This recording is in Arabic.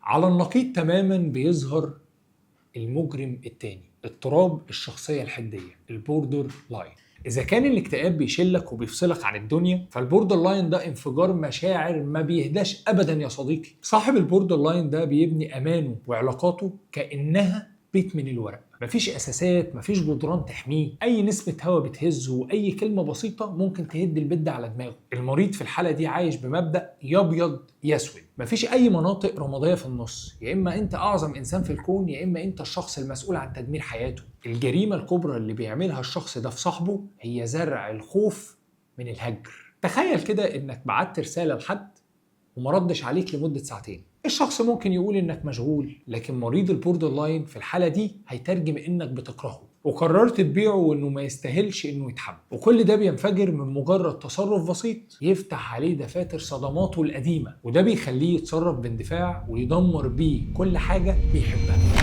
على النقيض تماما بيظهر المجرم التاني، اضطراب الشخصية الحدية، البوردر لاين. إذا كان الاكتئاب بيشلك وبيفصلك عن الدنيا، فالبوردر لاين ده انفجار مشاعر ما بيهداش أبدا يا صديقي. صاحب البوردر لاين ده بيبني أمانه وعلاقاته كأنها بيت من الورق، مفيش أساسات، مفيش جدران تحميه، أي نسمة هوا بتهزه وأي كلمة بسيطة ممكن تهد البيت ده على دماغه. المريض في الحالة دي عايش بمبدأ يا أبيض يا أسود، مفيش أي مناطق رمادية في النص، يا إما أنت أعظم إنسان في الكون يا إما أنت الشخص المسؤول عن تدمير حياته. الجريمة الكبرى اللي بيعملها الشخص ده في صاحبه هي زرع الخوف من الهجر. تخيل كده إنك بعت رسالة لحد وما ردش عليك لمدة ساعتين. الشخص ممكن يقول انك مشغول، لكن مريض البوردر لاين في الحالة دي هيترجم انك بتكرهه وقررت تبيعه وانه ما يستاهلش انه يتحب. وكل ده بينفجر من مجرد تصرف بسيط يفتح عليه دفاتر صدماته القديمة، وده بيخليه يتصرف باندفاع ويدمر بيه كل حاجة بيحبها.